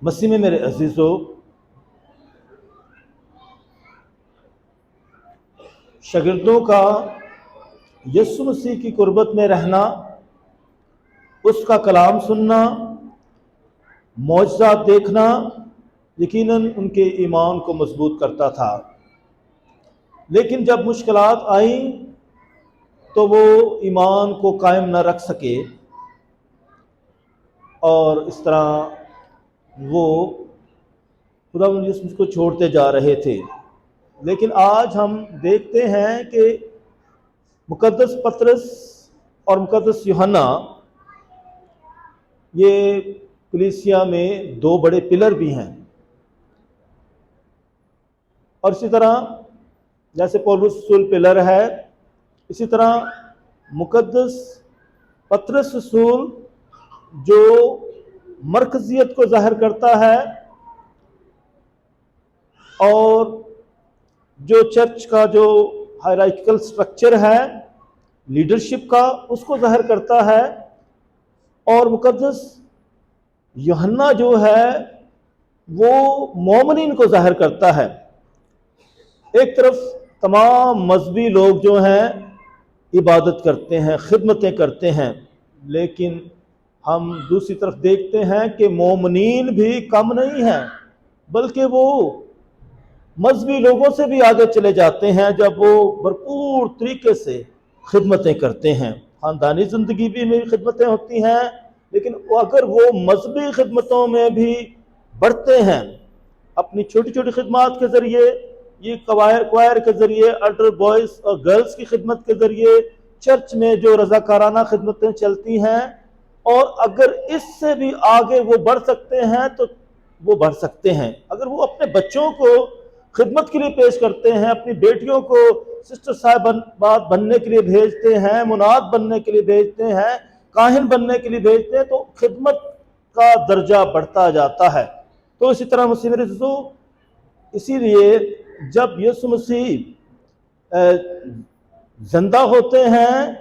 مسیح میں میرے عزیزو، شاگردوں کا یسوع مسیح کی قربت میں رہنا، اس کا کلام سننا، معجزات دیکھنا یقیناً ان کے ایمان کو مضبوط کرتا تھا۔ لیکن جب مشکلات آئیں تو وہ ایمان کو قائم نہ رکھ سکے اور اس طرح وہ خدا یسوع کو چھوڑتے جا رہے تھے۔ لیکن آج ہم دیکھتے ہیں کہ مقدس پطرس اور مقدس یوحنا یہ کلیسیا میں دو بڑے پلر بھی ہیں، اور اسی طرح جیسے پولس رسول پلر ہے، اسی طرح مقدس پطرس رسول جو مرکزیت کو ظاہر کرتا ہے اور جو چرچ کا جو ہائرارکیکل سٹرکچر ہے لیڈرشپ کا، اس کو ظاہر کرتا ہے، اور مقدس یوحنا جو ہے وہ مومنین کو ظاہر کرتا ہے۔ ایک طرف تمام مذہبی لوگ جو ہیں عبادت کرتے ہیں، خدمتیں کرتے ہیں، لیکن ہم دوسری طرف دیکھتے ہیں کہ مومنین بھی کم نہیں ہیں، بلکہ وہ مذہبی لوگوں سے بھی آگے چلے جاتے ہیں جب وہ بھرپور طریقے سے خدمتیں کرتے ہیں۔ خاندانی زندگی بھی میں خدمتیں ہوتی ہیں، لیکن اگر وہ مذہبی خدمتوں میں بھی بڑھتے ہیں، اپنی چھوٹی چھوٹی خدمات کے ذریعے، یہ کوائر کے ذریعے، الٹر بوائز اور گرلز کی خدمت کے ذریعے، چرچ میں جو رضاکارانہ خدمتیں چلتی ہیں، اور اگر اس سے بھی آگے وہ بڑھ سکتے ہیں تو وہ بڑھ سکتے ہیں۔ اگر وہ اپنے بچوں کو خدمت کے لیے پیش کرتے ہیں، اپنی بیٹیوں کو سسٹر صاحبات بننے کے لیے بھیجتے ہیں، مناد بننے کے لیے بھیجتے ہیں، کاہن بننے کے لیے بھیجتے ہیں، تو خدمت کا درجہ بڑھتا جاتا ہے۔ تو اسی طرح مسیح میرے عزیزو، اسی لیے جب یسوع مسیح زندہ ہوتے ہیں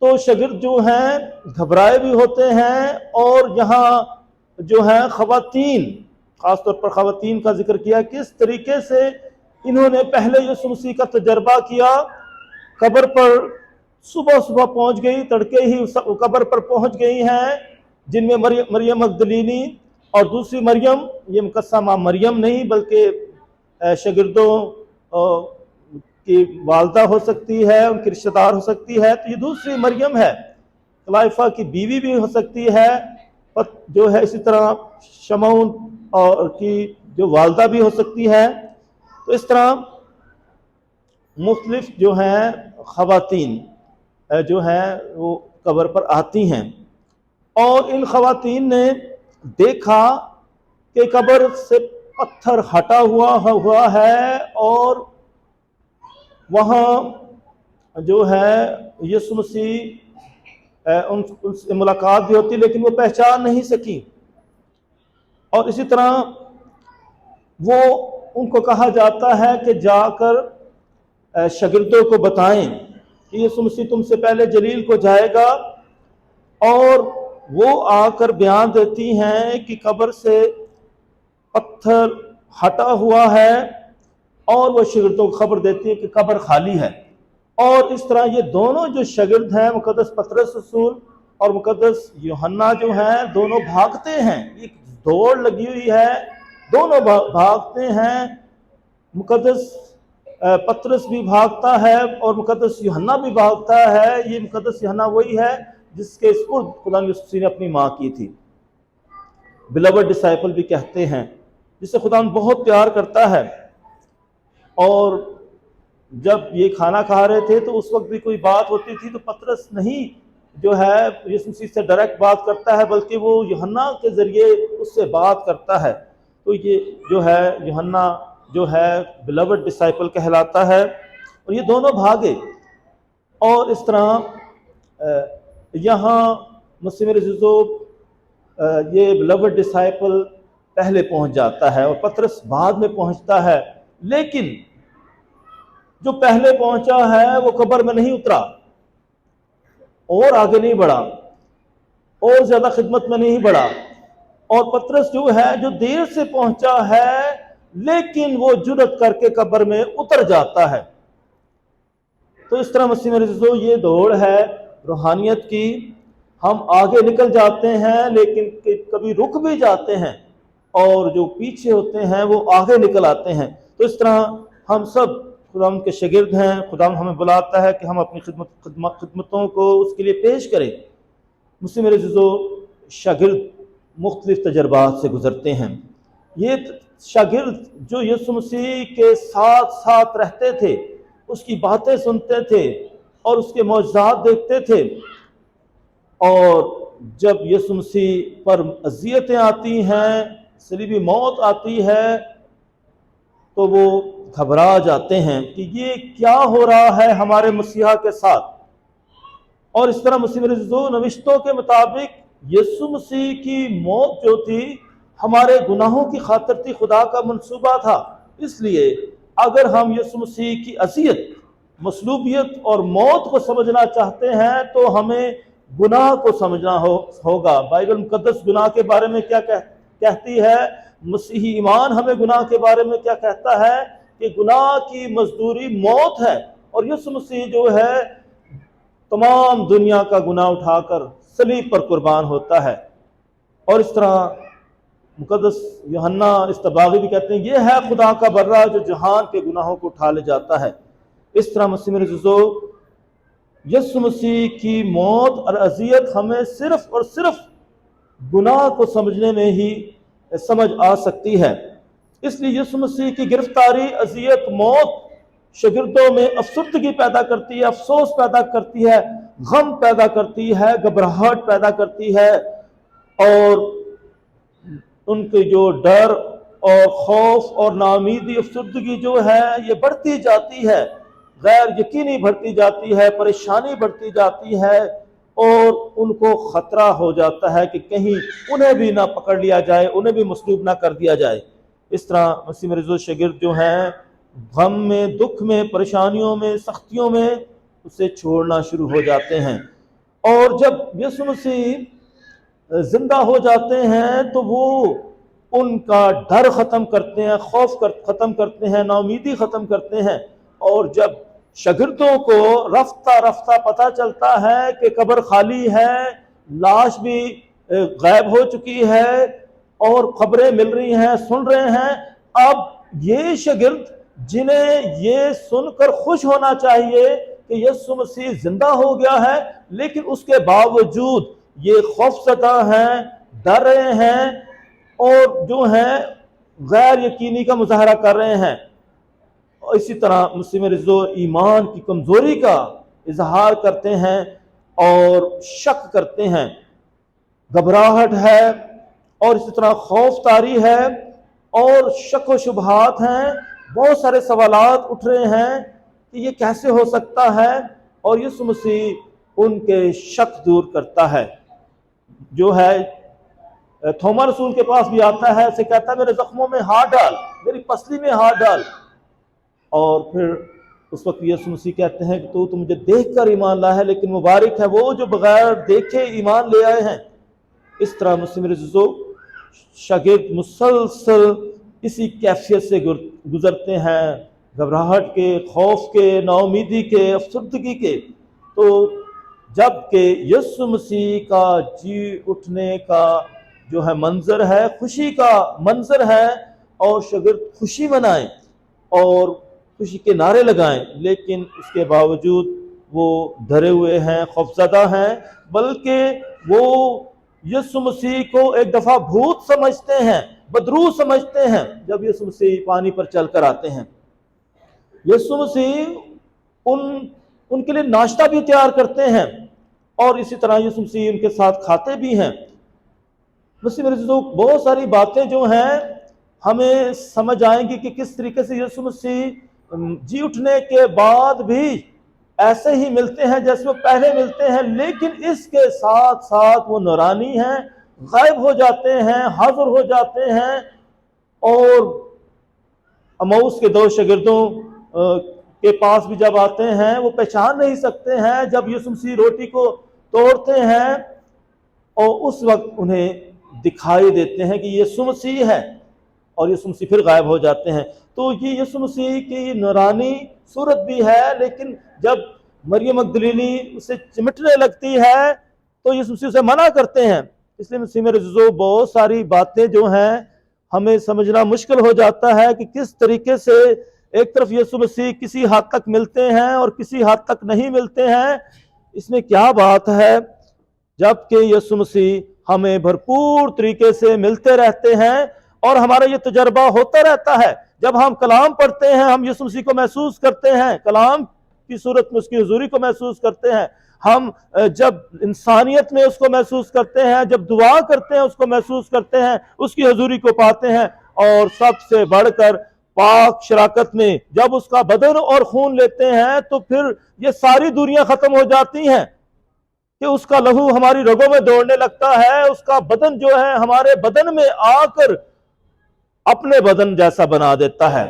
تو شاگرد جو ہیں گھبرائے بھی ہوتے ہیں، اور یہاں جو ہیں خواتین، خاص طور پر خواتین کا ذکر کیا، کس طریقے سے انہوں نے پہلے یسوع مسیح کا تجربہ کیا۔ قبر پر صبح پہنچ گئی، تڑکے ہی قبر پر پہنچ گئی ہیں، جن میں مریم مگدلینی اور دوسری مریم، یہ مقسمہ مریم نہیں بلکہ شاگردوں کی والدہ ہو سکتی ہے، ان کی رشتہ دار ہو سکتی ہے، تو یہ دوسری مریم ہے، قیافہ کی بیوی بھی ہو سکتی ہے، جو ہے اسی طرح شمعون اور کی جو والدہ بھی ہو سکتی ہے۔ تو اس طرح مختلف جو ہیں خواتین جو ہیں وہ قبر پر آتی ہیں، اور ان خواتین نے دیکھا کہ قبر سے پتھر ہٹا ہوا ہے، اور وہاں جو ہے یسوع مسیح ان سے ملاقات بھی ہوتی، لیکن وہ پہچان نہیں سکی، اور اسی طرح وہ ان کو کہا جاتا ہے کہ جا کر شاگردوں کو بتائیں کہ یسوع مسیح تم سے پہلے جلیل کو جائے گا، اور وہ آ کر بیان دیتی ہیں کہ قبر سے پتھر ہٹا ہوا ہے، اور وہ شاگردوں کو خبر دیتی ہے کہ قبر خالی ہے۔ اور اس طرح یہ دونوں جو شاگرد ہیں، مقدس پطرس رسول اور مقدس یوحنا جو ہیں، دونوں بھاگتے ہیں، ایک دوڑ لگی ہوئی ہے، دونوں بھاگتے ہیں۔ مقدس پطرس بھی بھاگتا ہے اور مقدس یوحنا بھی بھاگتا ہے۔ یہ مقدس یوحنا وہی ہے جس کے سپرد خدا یسوع نے اپنی ماں کی تھی، بلوڈ ڈسائپل بھی کہتے ہیں، جسے خدا بہت پیار کرتا ہے۔ اور جب یہ کھانا کھا رہے تھے تو اس وقت بھی کوئی بات ہوتی تھی تو پطرس نہیں جو ہے یسوع مسیح سے ڈائریکٹ بات کرتا ہے، بلکہ وہ یوحنا کے ذریعے اس سے بات کرتا ہے۔ تو یہ جو ہے یوحنا جو ہے بلوڈ ڈسائپل کہلاتا ہے، اور یہ دونوں بھاگے، اور اس طرح یہاں مسیح میرے عزیزو یہ بلوڈ ڈسائپل پہلے پہنچ جاتا ہے اور پطرس بعد میں پہنچتا ہے، لیکن جو پہلے پہنچا ہے وہ قبر میں نہیں اترا، اور آگے نہیں بڑھا، اور زیادہ خدمت میں نہیں بڑھا، اور پطرس جو ہے جو دیر سے پہنچا ہے لیکن وہ جرأت کر کے قبر میں اتر جاتا ہے۔ تو اس طرح مسیح میرے عزیزو یہ دوڑ ہے روحانیت کی، ہم آگے نکل جاتے ہیں لیکن کبھی رک بھی جاتے ہیں، اور جو پیچھے ہوتے ہیں وہ آگے نکل آتے ہیں۔ تو اس طرح ہم سب خدا کے شاگرد ہیں، خدا ہمیں بلاتا ہے کہ ہم اپنی خدمتوں کو اس کے لیے پیش کریں۔ مسیح میرے عزیزو شاگرد مختلف تجربات سے گزرتے ہیں۔ یہ شاگرد جو یسوع مسیح کے ساتھ ساتھ رہتے تھے، اس کی باتیں سنتے تھے اور اس کے معجزات دیکھتے تھے، اور جب یسوع مسیح پر اذیتیں آتی ہیں، صلیبی موت آتی ہے، تو وہ گھبرا جاتے ہیں کہ یہ کیا ہو رہا ہے ہمارے مسیحا کے ساتھ۔ اور اس طرح مسیح میرے عزیزو نوشتوں کے مطابق یسوع مسیح کی موت جو تھی ہمارے گناہوں کی خاطر تھی، خدا کا منصوبہ تھا۔ اس لیے اگر ہم یسوع مسیح کی اذیت، مصلوبیت اور موت کو سمجھنا چاہتے ہیں تو ہمیں گناہ کو سمجھنا ہوگا۔ بائبل مقدس گناہ کے بارے میں کیا کہتی ہے؟ مسیحی ایمان ہمیں گناہ کے بارے میں کیا کہتا ہے؟ کہ گناہ کی مزدوری موت ہے، اور یسوع مسیح جو ہے تمام دنیا کا گناہ اٹھا کر صلیب پر قربان ہوتا ہے۔ اور اس طرح مقدس یوحنا استباغی بھی کہتے ہیں یہ ہے خدا کا برہ جو جہان کے گناہوں کو اٹھا لے جاتا ہے۔ اس طرح مسیح میرے عزیزو یسوع مسیح کی موت اور اذیت ہمیں صرف اور صرف گناہ کو سمجھنے میں ہی سمجھ آ سکتی ہے۔ اس لیے یسوع مسیح کی گرفتاری، اذیت، موت شاگردوں میں افسردگی پیدا کرتی ہے، افسوس پیدا کرتی ہے، غم پیدا کرتی ہے، گھبراہٹ پیدا کرتی ہے، اور ان کے جو ڈر اور خوف اور ناامیدی، افسردگی جو ہے یہ بڑھتی جاتی ہے، غیر یقینی بڑھتی جاتی ہے، پریشانی بڑھتی جاتی ہے، اور ان کو خطرہ ہو جاتا ہے کہ کہیں انہیں بھی نہ پکڑ لیا جائے، انہیں بھی مصلوب نہ کر دیا جائے۔ اس طرح مسیح میرے عزیز شاگرد جو ہیں غم میں، دکھ میں، پریشانیوں میں، سختیوں میں اسے چھوڑنا شروع ہو جاتے ہیں، اور جب یسوع مسیح زندہ ہو جاتے ہیں تو وہ ان کا ڈر ختم کرتے ہیں، خوف ختم کرتے ہیں، ناامیدی ختم کرتے ہیں۔ اور جب شاگردوں کو رفتہ رفتہ پتہ چلتا ہے کہ قبر خالی ہے، لاش بھی غائب ہو چکی ہے، اور خبریں مل رہی ہیں، سن رہے ہیں، اب یہ شاگرد جنہیں یہ سن کر خوش ہونا چاہیے کہ یسوع مسیح زندہ ہو گیا ہے، لیکن اس کے باوجود یہ خوف زدہ ہیں، ڈر رہے ہیں، اور جو ہیں غیر یقینی کا مظاہرہ کر رہے ہیں۔ اسی طرح مسیح میرے عزیزو ایمان کی کمزوری کا اظہار کرتے ہیں اور شک کرتے ہیں، گھبراہٹ ہے، اور اسی طرح خوف طاری ہے، اور شک و شبہات ہیں، بہت سارے سوالات اٹھ رہے ہیں کہ یہ کیسے ہو سکتا ہے، اور یسوع مسیح ان کے شک دور کرتا ہے۔ جو ہے تھوما رسول کے پاس بھی آتا ہے، اسے کہتا ہے میرے زخموں میں ہاتھ ڈال، میری پسلی میں ہاتھ ڈال، اور پھر اس وقت یسوع مسیح کہتے ہیں کہ تو مجھے دیکھ کر ایمان لایا ہے، لیکن مبارک ہے وہ جو بغیر دیکھے ایمان لے آئے ہیں۔ اس طرح مسیح میرے عزیزو شاگرد مسلسل اسی کیفیت سے گزرتے ہیں، گھبراہٹ کے، خوف کے، ناامیدی کے، افسردگی کے۔ تو جب کہ یسوع مسیح کا جی اٹھنے کا جو ہے منظر ہے، خوشی کا منظر ہے، اور شاگرد خوشی منائیں اور خوشی کے نعرے لگائیں، لیکن اس کے باوجود وہ ڈرے ہوئے ہیں، خوفزدہ ہیں، بلکہ وہ یسوع مسیح کو ایک دفعہ بھوت سمجھتے ہیں، بدروح سمجھتے ہیں جب یسوع مسیح پانی پر چل کر آتے ہیں۔ یسوع مسیح ان کے لیے ناشتہ بھی تیار کرتے ہیں، اور اسی طرح یسوع مسیح ان کے ساتھ کھاتے بھی ہیں۔ مسیح میرے عزیزو بہت ساری باتیں جو ہیں ہمیں سمجھ آئیں گی کہ کس طریقے سے یسوع مسیح جی اٹھنے کے بعد بھی ایسے ہی ملتے ہیں جیسے وہ پہلے ملتے ہیں، لیکن اس کے ساتھ ساتھ وہ نورانی ہیں، غائب ہو جاتے ہیں، حاضر ہو جاتے ہیں، اور اموس کے دو شاگردوں کے پاس بھی جب آتے ہیں وہ پہچان نہیں سکتے ہیں جب یسوع مسیح روٹی کو توڑتے ہیں، اور اس وقت انہیں دکھائی دیتے ہیں کہ یسوع مسیح ہے، اور یسوع مسیح پھر غائب ہو جاتے ہیں۔ تو یہ یسوع مسیح کی نورانی صورت بھی ہے، لیکن جب مریم مگدلینی اسے چمٹنے لگتی ہے تو یسوع مسیح اسے منع کرتے ہیں۔ اس لیے مسیح میرے عزیزو، بہت ساری باتیں جو ہیں ہمیں سمجھنا مشکل ہو جاتا ہے کہ کس طریقے سے ایک طرف یسوع مسیح کسی حد تک ملتے ہیں اور کسی حد تک نہیں ملتے ہیں۔ اس میں کیا بات ہے؟ جبکہ یسوع مسیح ہمیں بھرپور طریقے سے ملتے رہتے ہیں اور ہمارا یہ تجربہ ہوتا رہتا ہے۔ جب ہم کلام پڑھتے ہیں ہم یسوع مسیح کو محسوس کرتے ہیں، کلام کی صورت میں اس کی حضوری کو محسوس کرتے ہیں۔ ہم جب انسانیت میں اس کو محسوس کرتے ہیں، جب دعا کرتے ہیں اس کو محسوس کرتے ہیں، اس کی حضوری کو پاتے ہیں، اور سب سے بڑھ کر پاک شراکت میں جب اس کا بدن اور خون لیتے ہیں تو پھر یہ ساری دوریاں ختم ہو جاتی ہیں کہ اس کا لہو ہماری رگوں میں دوڑنے لگتا ہے، اس کا بدن جو ہے ہمارے بدن میں آ کر اپنے بدن جیسا بنا دیتا ہے۔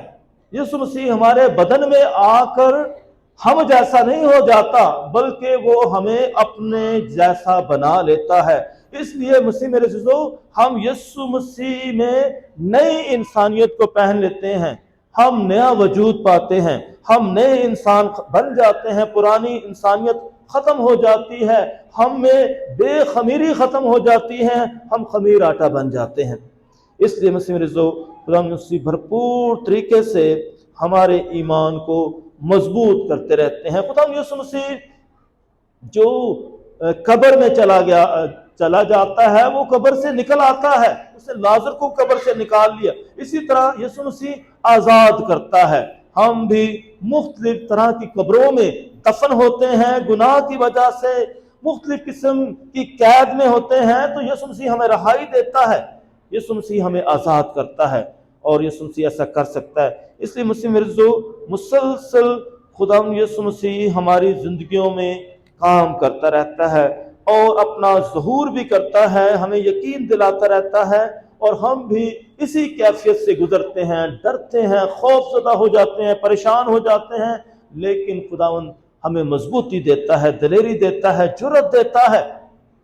یسوع مسیح ہمارے بدن میں آ کر ہم جیسا نہیں ہو جاتا، بلکہ وہ ہمیں اپنے جیسا بنا لیتا ہے۔ اس لیے مسیح میرے عزیزو، ہم یسوع مسیح میں نئی انسانیت کو پہن لیتے ہیں، ہم نیا وجود پاتے ہیں، ہم نئے انسان بن جاتے ہیں، پرانی انسانیت ختم ہو جاتی ہے، ہم میں بے خمیری ختم ہو جاتی ہے، ہم خمیر آٹا بن جاتے ہیں۔ اس لیے مسیح میرے عزیزو، خدا مسیح بھرپور طریقے سے ہمارے ایمان کو مضبوط کرتے رہتے ہیں۔ خدا یسوع مسیح جو قبر میں چلا جاتا ہے وہ قبر سے نکل آتا ہے، اس نے لازر کو قبر سے نکال لیا۔ اسی طرح یسوع مسیح آزاد کرتا ہے۔ ہم بھی مختلف طرح کی قبروں میں دفن ہوتے ہیں، گناہ کی وجہ سے مختلف قسم کی قید میں ہوتے ہیں، تو یسوع مسیح ہمیں رہائی دیتا ہے، یسوع مسیح ہمیں آزاد کرتا ہے، اور یسوع مسیح ایسا کر سکتا ہے۔ اس لیے مسیح مرزو مسلسل خدا یسوع مسیح ہماری زندگیوں میں کام کرتا رہتا ہے اور اپنا ظہور بھی کرتا ہے، ہمیں یقین دلاتا رہتا ہے، اور ہم بھی اسی کیفیت سے گزرتے ہیں، ڈرتے ہیں، خوف زدہ ہو جاتے ہیں، پریشان ہو جاتے ہیں، لیکن خداوند ہمیں مضبوطی دیتا ہے، دلیری دیتا ہے، جرأت دیتا ہے۔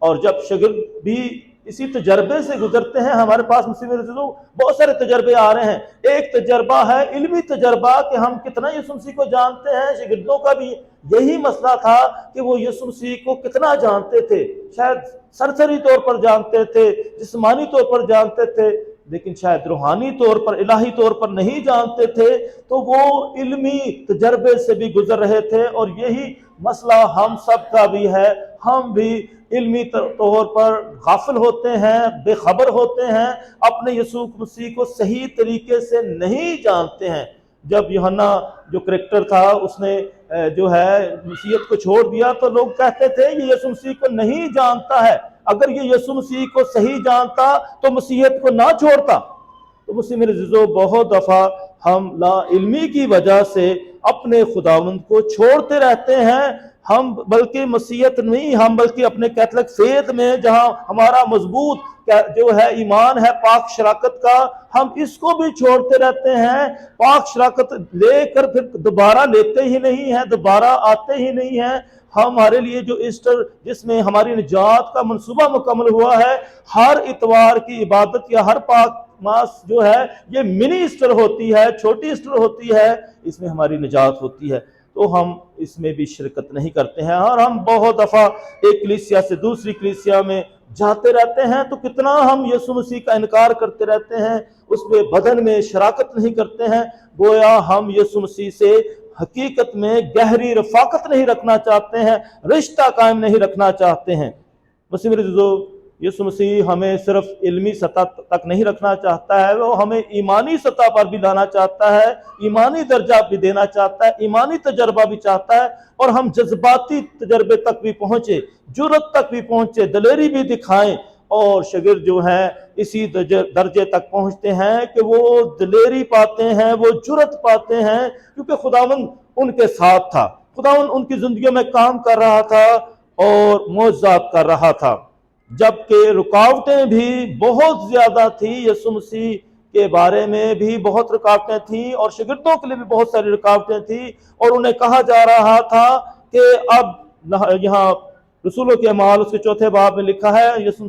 اور جب شاگرد بھی اسی تجربے سے گزرتے ہیں، ہمارے پاس مسیح میرے عزیزو بہت سارے تجربے آ رہے ہیں۔ ایک تجربہ ہے علمی تجربہ کہ ہم کتنا یسوع مسیح کو جانتے ہیں۔ شاگردوں کا بھی یہی مسئلہ تھا کہ وہ یسوع مسیح کو کتنا جانتے تھے، شاید سرسری طور پر جانتے تھے، جسمانی طور پر جانتے تھے، لیکن شاید روحانی طور پر، الہی طور پر نہیں جانتے تھے۔ تو وہ علمی تجربے سے بھی گزر رہے تھے، اور یہی مسئلہ ہم سب کا بھی ہے۔ ہم بھی علمی طور پر غافل ہوتے ہیں، بے خبر ہوتے ہیں، اپنے یسوع مسیح کو صحیح طریقے سے نہیں جانتے ہیں۔ جب یوحنا جو کریکٹر تھا اس نے جو ہے مسیحیت کو چھوڑ دیا، تو لوگ کہتے تھے یہ یسوع مسیح کو نہیں جانتا ہے، اگر یہ یسوع مسیح کو صحیح جانتا تو مسیحیت کو نہ چھوڑتا۔ تو مسیح میرے عزیزو، بہت دفعہ ہم لا علمی کی وجہ سے اپنے خداوند کو چھوڑتے رہتے ہیں۔ ہم بلکہ مسیحیت نہیں، ہم بلکہ اپنے کیتھولک فیتھ میں جہاں ہمارا مضبوط جو ہے ایمان ہے پاک شراکت کا، ہم اس کو بھی چھوڑتے رہتے ہیں۔ پاک شراکت لے کر پھر دوبارہ لیتے ہی نہیں ہیں، دوبارہ آتے ہی نہیں ہیں۔ ہمارے لیے جو ایسٹر جس میں ہماری نجات کا منصوبہ مکمل ہوا ہے، ہر اتوار کی عبادت یا ہر پاک ماس جو ہے یہ منی ایسٹر ہوتی ہے، چھوٹی ایسٹر ہوتی ہے، اس میں ہماری نجات ہوتی ہے، تو ہم اس میں بھی شرکت نہیں کرتے ہیں۔ اور ہم بہت دفعہ ایک کلیسیا سے دوسری کلیسیا میں جاتے رہتے ہیں، تو کتنا ہم یسوع مسیح کا انکار کرتے رہتے ہیں، اس میں بدن میں شراکت نہیں کرتے ہیں، گویا ہم یسوع مسیح سے حقیقت میں گہری رفاقت نہیں رکھنا چاہتے ہیں، رشتہ قائم نہیں رکھنا چاہتے ہیں۔ مسیح میرے عزیزو، یسوع مسیح ہمیں صرف علمی سطح تک نہیں رکھنا چاہتا ہے، وہ ہمیں ایمانی سطح پر بھی لانا چاہتا ہے، ایمانی درجہ بھی دینا چاہتا ہے، ایمانی تجربہ بھی چاہتا ہے، اور ہم جذباتی تجربے تک بھی پہنچے، جرأت تک بھی پہنچے، دلیری بھی دکھائیں۔ اور شاگرد جو ہیں اسی درجے تک پہنچتے ہیں کہ وہ دلیری پاتے ہیں، وہ جرأت پاتے ہیں، کیونکہ خداوند ان کے ساتھ تھا، خداوند ان کی زندگیوں میں کام کر رہا تھا اور معجزات کر رہا تھا۔ جبکہ رکاوٹیں بھی بہت زیادہ تھیں، یسوع مسیح کے بارے میں بھی بہت رکاوٹیں تھیں، اور شاگردوں کے لیے بھی بہت ساری رکاوٹیں تھیں، اور انہیں کہا جا رہا تھا کہ اب یہاں رسولوں کے اعمال اس کے 4 باب میں لکھا ہے، یسوع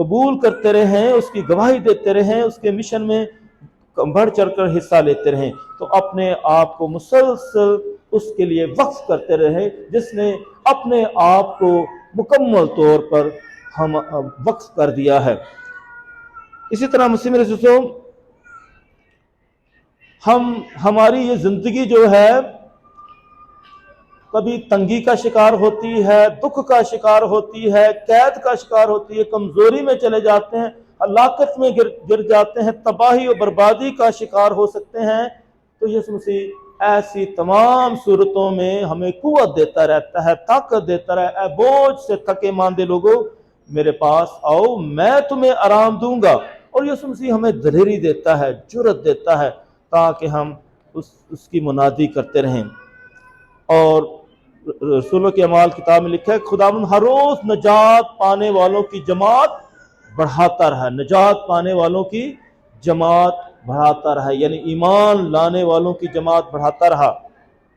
قبول کرتے رہیں، اس کی گواہی دیتے رہیں، اس کے مشن میں بڑھ چڑھ کر حصہ لیتے رہیں، تو اپنے آپ کو مسلسل اس کے لیے وقف کرتے رہیں جس نے اپنے آپ کو مکمل طور پر ہم وقف کر دیا ہے۔ اسی طرح مسلم رسولوں، ہماری یہ زندگی جو ہے کبھی تنگی کا شکار ہوتی ہے، دکھ کا شکار ہوتی ہے، قید کا شکار ہوتی ہے، کمزوری میں چلے جاتے ہیں، ہلاکت میں گر جاتے ہیں، تباہی و بربادی کا شکار ہو سکتے ہیں، تو یسوع مسیح ایسی تمام صورتوں میں ہمیں قوت دیتا رہتا ہے، طاقت دیتا رہتا ہے۔ اے بوجھ سے تھکے ماندے لوگوں، میرے پاس آؤ، میں تمہیں آرام دوں گا۔ اور یسوع مسیح ہمیں دلیری دیتا ہے، جرأت دیتا ہے تاکہ ہم اس کی منادی کرتے رہیں۔ اور رسولوں کے اعمال کتاب میں لکھا ہے خداوند ہر روز نجات پانے والوں کی جماعت بڑھاتا رہا، نجات پانے والوں کی جماعت بڑھاتا رہا، یعنی ایمان لانے والوں کی جماعت بڑھاتا رہا۔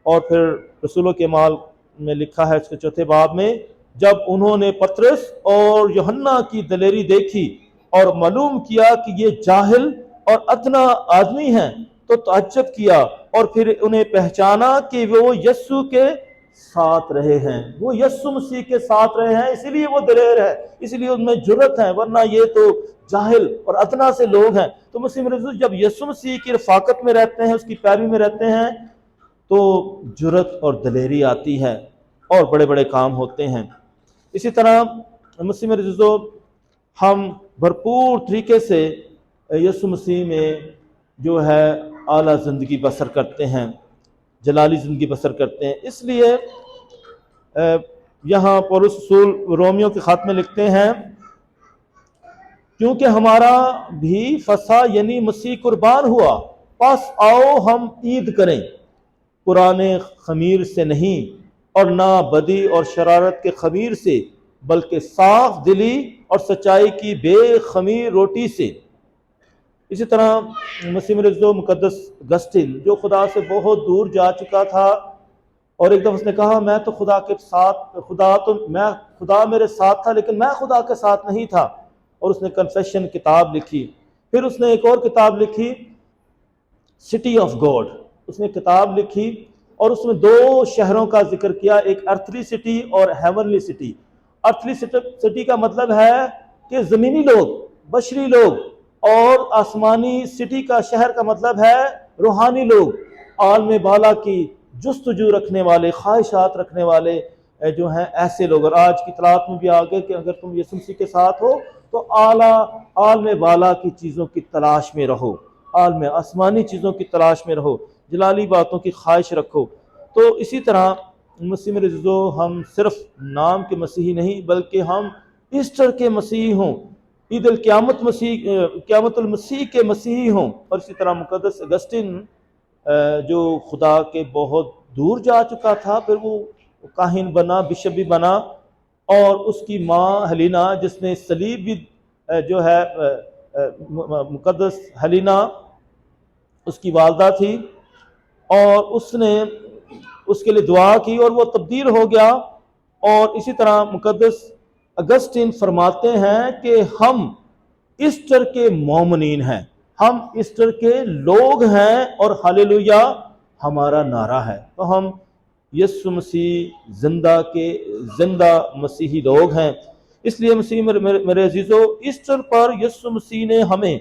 اور پھر رسولوں کے اعمال میں لکھا ہے اس کے 4 باب میں، جب انہوں نے پطرس اور یوحنا کی دلیری دیکھی اور معلوم کیا کہ یہ جاہل اور ادنا آدمی ہیں تو تعجب کیا، اور پھر انہیں پہچانا کہ وہ یسوع کے ساتھ رہے ہیں، وہ یسوع مسیح کے ساتھ رہے ہیں، اسی لیے وہ دلیر ہے، اسی لیے ان میں جرأت ہے، ورنہ یہ تو جاہل اور ادنا سے لوگ ہیں۔ تو مسلم رسول جب یسوع مسیح کی رفاقت میں رہتے ہیں، اس کی پیروی میں رہتے ہیں، تو جرأت اور دلیری آتی ہے اور بڑے بڑے کام ہوتے ہیں۔ اسی طرح مسلم رسول ہم بھرپور طریقے سے یسوع مسیح میں جو ہے اعلیٰ زندگی بسر کرتے ہیں، جلالی زندگی بسر کرتے ہیں۔ اس لیے یہاں پولس رسول رومیو کے خط میں لکھتے ہیں، کیونکہ ہمارا بھی فسح یعنی مسیح قربان ہوا، پس آؤ ہم عید کریں، پرانے خمیر سے نہیں اور نہ بدی اور شرارت کے خمیر سے، بلکہ صاف دلی اور سچائی کی بے خمیر روٹی سے۔ اسی طرح مسیح رضو مقدس اگسٹن جو خدا سے بہت دور جا چکا تھا، اور ایک دفعہ اس نے کہا میں تو خدا کے ساتھ، خدا میرے ساتھ تھا لیکن میں خدا کے ساتھ نہیں تھا، اور اس نے کنفیشن کتاب لکھی۔ پھر اس نے ایک اور کتاب لکھی سٹی آف گاڈ، اس نے کتاب لکھی اور اس میں 2 شہروں کا ذکر کیا، ایک ارتھلی سٹی اور ہیونلی سٹی۔ ارتھلی سٹی کا مطلب ہے کہ زمینی لوگ، بشری لوگ، اور آسمانی سٹی کا شہر کا مطلب ہے روحانی لوگ، عالم بالا کی جستجو رکھنے والے، خواہشات رکھنے والے جو ہیں ایسے لوگ۔ اور آج کی اطلاعات میں بھی آگے کہ اگر تم یسوع مسیح کے ساتھ ہو تو عالم بالا کی چیزوں کی تلاش میں رہو، عالم آسمانی چیزوں کی تلاش میں رہو، جلالی باتوں کی خواہش رکھو۔ تو اسی طرح مسیح رضو ہم صرف نام کے مسیحی نہیں بلکہ ہم ایسٹر کے مسیحی ہوں، عید قیامت المسیح کے مسیحی ہوں۔ اور اسی طرح مقدس اگسٹن جو خدا کے بہت دور جا چکا تھا، پھر وہ کاہن بنا، بشپ بھی بنا، اور اس کی ماں ہلینا جس نے صلیب بھی جو ہے مقدس ہلینا اس کی والدہ تھی، اور اس نے اس کے لیے دعا کی اور وہ تبدیل ہو گیا۔ اور اسی طرح مقدس اگسٹن فرماتے ہیں کہ ہم ایسٹر کے مومنین ہیں، ہم ایسٹر کے لوگ ہیں، اور ہاللویا ہمارا نعرہ ہے۔ تو ہم یسوع مسیح زندہ مسیحی لوگ ہیں۔ اس لیے مسیح میرے عزیزو، ایسٹر پر یسوع مسیح نے ہمیں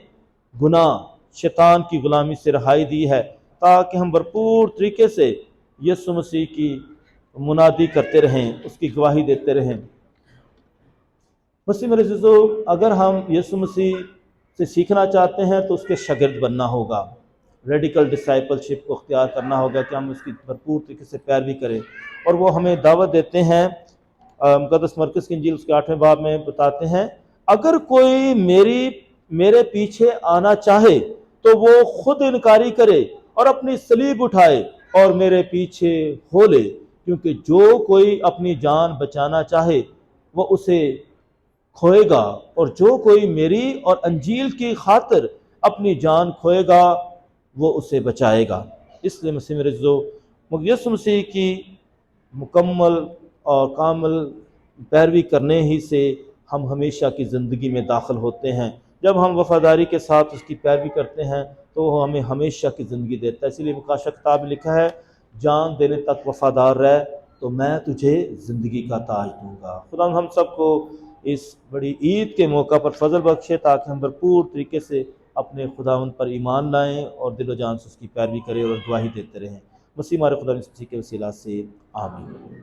گناہ، شیطان کی غلامی سے رہائی دی ہے تاکہ ہم بھرپور طریقے سے یسوع مسیح کی منادی کرتے رہیں، اس کی گواہی دیتے رہیں۔ مسیح میرے عزیزو، اگر ہم یسوع مسیح سے سیکھنا چاہتے ہیں تو اس کے شاگرد بننا ہوگا، ریڈیکل ڈسائپل شپ کو اختیار کرنا ہوگا کہ ہم اس کی بھرپور طریقے سے پیروی کریں۔ اور وہ ہمیں دعوت دیتے ہیں، مقدس مرکز کی انجیل اس کے 8ویں باب میں بتاتے ہیں، اگر کوئی میرے پیچھے آنا چاہے تو وہ خود انکاری کرے اور اپنی صلیب اٹھائے اور میرے پیچھے ہو لے، کیونکہ جو کوئی اپنی جان بچانا چاہے وہ اسے کھوئے گا، اور جو کوئی میری اور انجیل کی خاطر اپنی جان کھوئے گا وہ اسے بچائے گا۔ اس لیے مسیح رضو یسوع مسیح کی مکمل اور کامل پیروی کرنے ہی سے ہم ہمیشہ کی زندگی میں داخل ہوتے ہیں۔ جب ہم وفاداری کے ساتھ اس کی پیروی کرتے ہیں تو وہ ہمیں ہمیشہ کی زندگی دیتا ہے۔ اسی لیے مکاشفہ کتاب میں لکھا ہے، جان دینے تک وفادار رہ تو میں تجھے زندگی کا تاج دوں گا۔ خدا ہم سب کو اس بڑی عید کے موقع پر فضل بخشے تاکہ ہم بھرپور طریقے سے اپنے خداوند پر ایمان لائیں اور دل و جان سے اس کی پیروی کریں اور گواہی دیتے رہیں۔ مسیح ہمارے خدا مسیح کے وسیلہ سے آمین۔